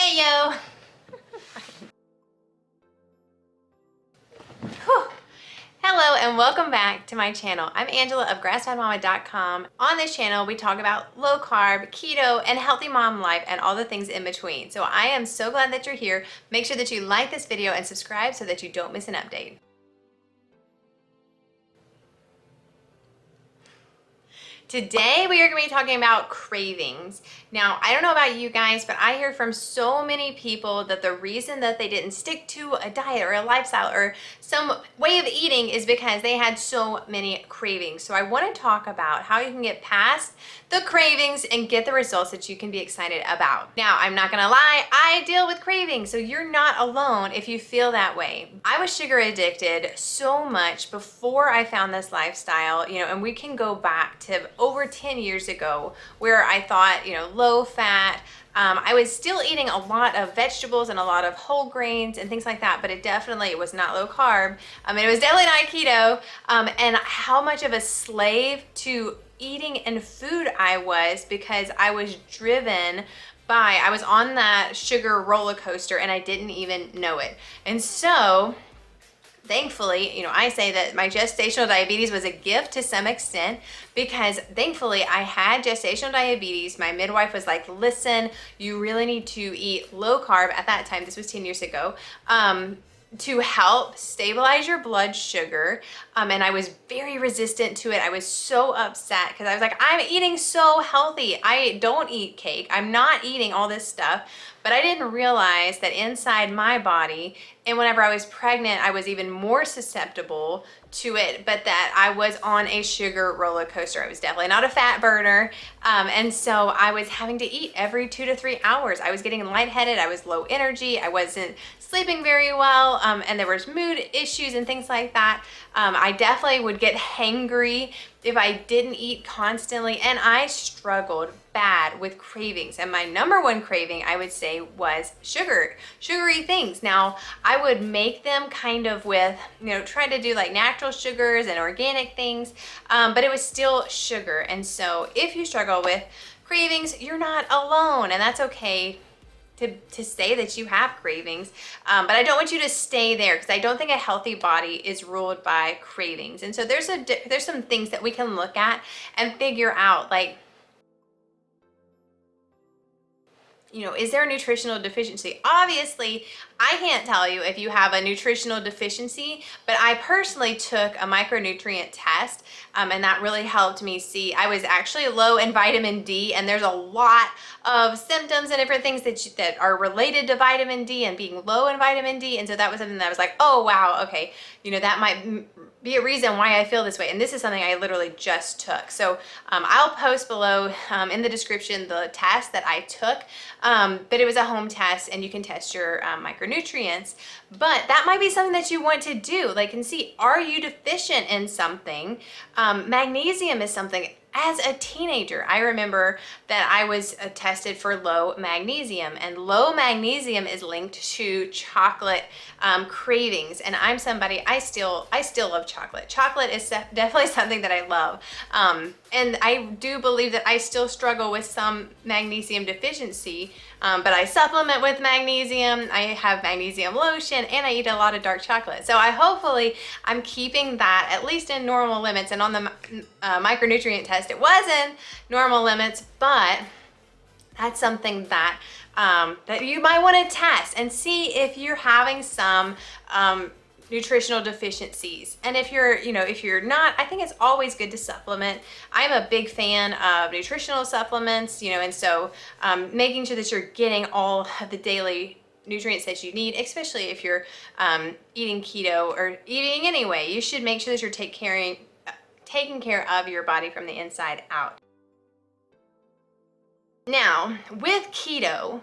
Hey yo! Whew. Hello and welcome back to my channel. I'm Angela of GrassfedMama.com. On this channel, we talk about low carb, keto, and healthy mom life and all the things in between. So I am so glad that you're here. Make sure that you like this video and subscribe so that you don't miss an update. Today we are going to be talking about cravings. Now, I don't know about you guys, but I hear from so many people that the reason that they didn't stick to a diet or a lifestyle or some way of eating is because they had so many cravings. So I want to talk about how you can get past the cravings and get the results that you can be excited about. Now, I'm not going to lie, I deal with cravings, so you're not alone if you feel that way. I was sugar addicted so much before I found this lifestyle, and we can go back to over 10 years ago where I thought, low fat. I was still eating a lot of vegetables and a lot of whole grains and things like that, but it was not low carb. It was definitely not keto. And how much of a slave to eating and food I was because I was driven by, I was on that sugar roller coaster and I didn't even know it. And so thankfully, I say that my gestational diabetes was a gift to some extent because thankfully I had gestational diabetes. My midwife was like, listen, you really need to eat low carb at that time. This was 10 years ago. To help stabilize your blood sugar. And I was very resistant to it. I was so upset because I was like, I'm eating so healthy. I don't eat cake. I'm not eating all this stuff. But I didn't realize that inside my body, and whenever I was pregnant, I was even more susceptible to it, but that I was on a sugar roller coaster. I was definitely not a fat burner. And so I was having to eat every 2 to 3 hours. I was getting lightheaded. I was low energy. I wasn't sleeping very well. And there was mood issues and things like that. I definitely would get hangry if I didn't eat constantly, and I struggled bad with cravings. And my number one craving, I would say, was sugary things. Now, I would make them kind of with, try to do like natural sugars and organic things, but it was still sugar. And so if you struggle with cravings, you're not alone, and that's okay to say that you have cravings, but I don't want you to stay there because I don't think a healthy body is ruled by cravings. And so there's some things that we can look at and figure out, like, is there a nutritional deficiency? Obviously, I can't tell you if you have a nutritional deficiency, but I personally took a micronutrient test, and that really helped me see I was actually low in vitamin D, and there's a lot of symptoms and different things that are related to vitamin D and being low in vitamin D, and so that was something that I was like, oh wow, okay, that might be a reason why I feel this way. And this is something I literally just took. So I'll post below in the description the test that I took, but it was a home test and you can test your micronutrients. But that might be something that you want to do, like, and see, are you deficient in something? Magnesium is something. As a teenager, I remember that I was tested for low magnesium, and low magnesium is linked to chocolate cravings. And I'm somebody, I still love chocolate. Chocolate is definitely something that I love. And I do believe that I still struggle with some magnesium deficiency, but I supplement with magnesium. I have magnesium lotion and I eat a lot of dark chocolate. So hopefully I'm keeping that at least in normal limits. And on the micronutrient test, it was in normal limits, but that's something that that you might want to test and see if you're having some nutritional deficiencies. And if you're not, I think it's always good to supplement. I'm a big fan of nutritional supplements, and so making sure that you're getting all of the daily nutrients that you need, especially if you're eating keto or eating anyway, you should make sure that you're taking care of your body from the inside out. Now, with keto,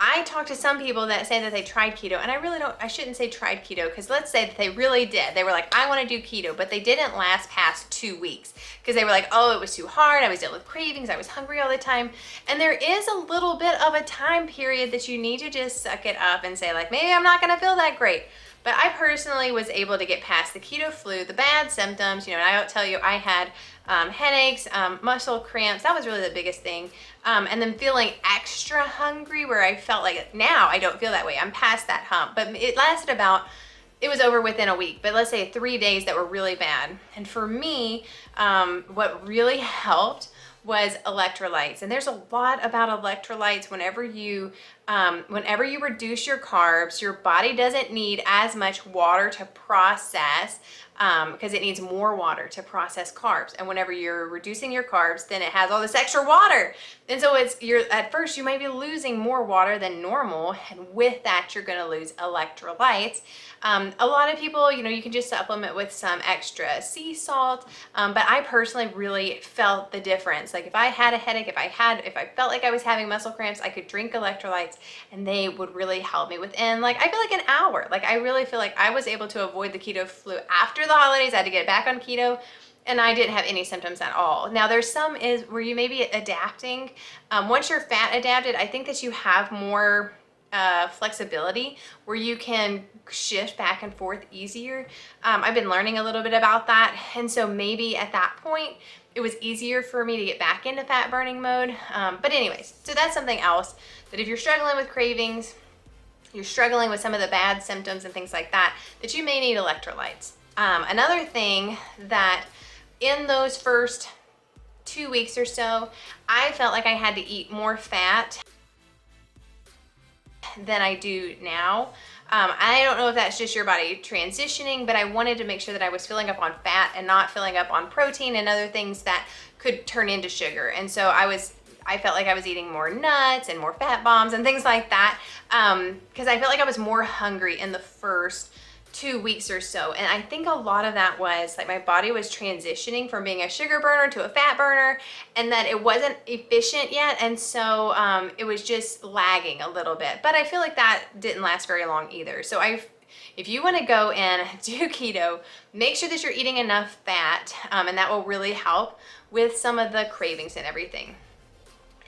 I talked to some people that say that they tried keto, and I shouldn't say tried keto, because let's say that they really did. They were like, I want to do keto, but they didn't last past 2 weeks because they were like, oh, it was too hard. I was dealing with cravings. I was hungry all the time. And there is a little bit of a time period that you need to just suck it up and say, like, maybe I'm not going to feel that great. But I personally was able to get past the keto flu, the bad symptoms, and I'll tell you, I had headaches, muscle cramps. That was really the biggest thing. And then feeling extra hungry where I felt like, now I don't feel that way. I'm past that hump, but it lasted about, it was over within a week, but let's say 3 days that were really bad. And for me, what really helped was electrolytes. And there's a lot about electrolytes. Whenever you reduce your carbs, your body doesn't need as much water to process, because it needs more water to process carbs. And whenever you're reducing your carbs, then it has all this extra water. And so at first you might be losing more water than normal. And with that, you're gonna lose electrolytes. A lot of people, you can just supplement with some extra sea salt. But I personally really felt the difference. Like if I had a headache, if I felt like I was having muscle cramps, I could drink electrolytes and they would really help me within, I feel like an hour. Like I really feel like I was able to avoid the keto flu after the holidays. I had to get back on keto and I didn't have any symptoms at all. Now there's some is where you may be adapting. Once you're fat adapted, I think that you have more flexibility where you can shift back and forth easier. I've been learning a little bit about that. And so maybe at that point, it was easier for me to get back into fat burning mode. But anyways, so that's something else that if you're struggling with cravings, you're struggling with some of the bad symptoms and things like that, that you may need electrolytes. Another thing that in those first 2 weeks or so, I felt like I had to eat more fat than I do now. I don't know if that's just your body transitioning, but I wanted to make sure that I was filling up on fat and not filling up on protein and other things that could turn into sugar. And so I felt like I was eating more nuts and more fat bombs and things like that, because I felt like I was more hungry in the first 2 weeks or so. And I think a lot of that was like my body was transitioning from being a sugar burner to a fat burner, and that it wasn't efficient yet. And so it was just lagging a little bit, but I feel like that didn't last very long either. So if you want to go and do keto, make sure that you're eating enough fat, and that will really help with some of the cravings and everything.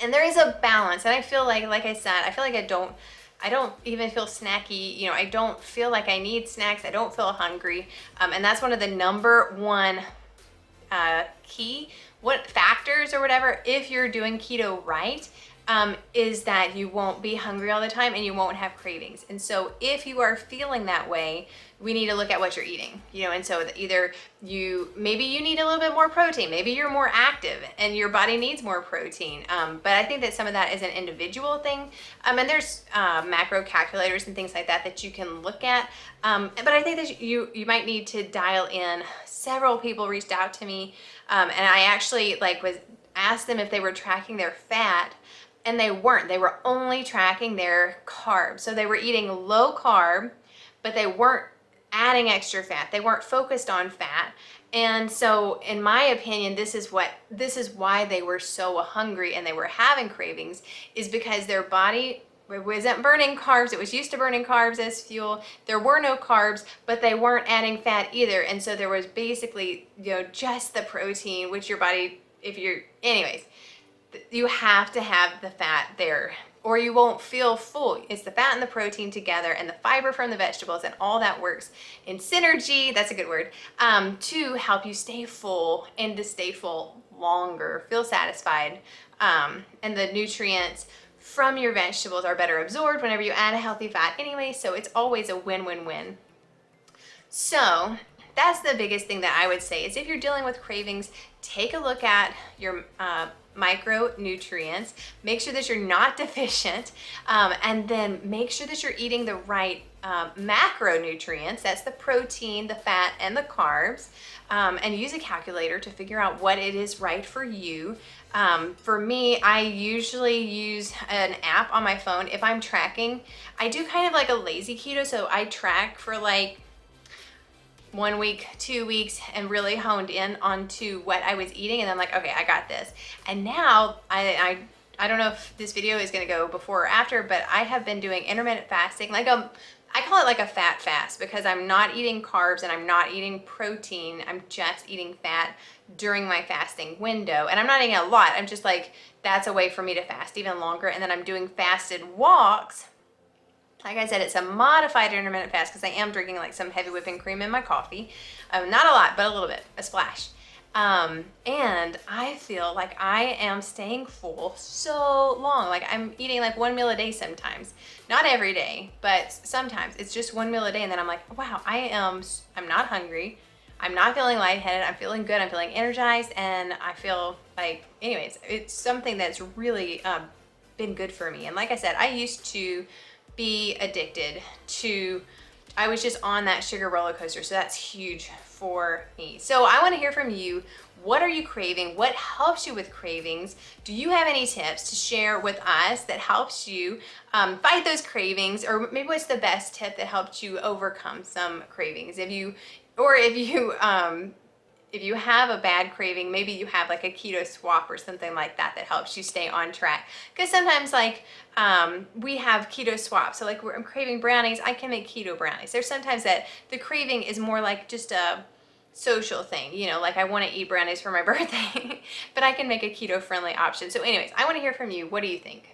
And there is a balance. And I feel like I said, I feel like I don't even feel snacky. I don't feel like I need snacks. I don't feel hungry. And that's one of the number one key factors or whatever, if you're doing keto right, is that you won't be hungry all the time and you won't have cravings. And so if you are feeling that way, we need to look at what you're eating, and so either maybe you need a little bit more protein, maybe you're more active and your body needs more protein. But I think that some of that is an individual thing. And there's macro calculators and things like that you can look at. But I think that you might need to dial in. Several people reached out to me, and I actually was asked them if they were tracking their fat, and they weren't. They were only tracking their carbs. So they were eating low carb, but they weren't adding extra fat. They weren't focused on fat. And so in my opinion, this is why they were so hungry and they were having cravings, is because their body wasn't burning carbs. It was used to burning carbs as fuel. There were no carbs, but they weren't adding fat either. And so there was basically, just the protein, which your body, anyways, you have to have the fat there or you won't feel full. It's the fat and the protein together and the fiber from the vegetables, and all that works in synergy, that's a good word, to help you stay full and to stay full longer, feel satisfied. And the nutrients from your vegetables are better absorbed whenever you add a healthy fat anyway, so it's always a win-win-win. So that's the biggest thing that I would say is if you're dealing with cravings, take a look at your micronutrients, make sure that you're not deficient, and then make sure that you're eating the right macronutrients, that's the protein, the fat, and the carbs, and use a calculator to figure out what it is right for you. For me, I usually use an app on my phone. If I'm tracking, I do kind of like a lazy keto, so I track for 1 week, 2 weeks, and really honed in onto what I was eating, and I'm like, okay, I got this. And now I don't know if this video is going to go before or after, but I have been doing intermittent fasting, I call it like a fat fast, because I'm not eating carbs and I'm not eating protein. I'm just eating fat during my fasting window, and I'm not eating a lot. I'm just that's a way for me to fast even longer. And then I'm doing fasted walks. Like I said, it's a modified intermittent fast because I am drinking some heavy whipping cream in my coffee. Not a lot, but a little bit, a splash. And I feel like I am staying full so long. Like I'm eating like one meal a day sometimes. Not every day, but sometimes it's just one meal a day. And then I'm like, wow, I'm not hungry. I'm not feeling lightheaded. I'm feeling good. I'm feeling energized. And I feel like, anyways, it's something that's really been good for me. And like I said, I used to be addicted to, I was just on that sugar roller coaster. So that's huge for me. So I want to hear from you. What are you craving? What helps you with cravings? Do you have any tips to share with us that helps you fight those cravings? Or maybe what's the best tip that helped you overcome some cravings? If you have a bad craving, maybe you have like a keto swap or something like that that helps you stay on track. Because sometimes like we have keto swaps. So like I'm craving brownies, I can make keto brownies. There's sometimes that the craving is more like just a social thing, you know, like I want to eat brownies for my birthday, but I can make a keto friendly option. So anyways, I want to hear from you. What do you think?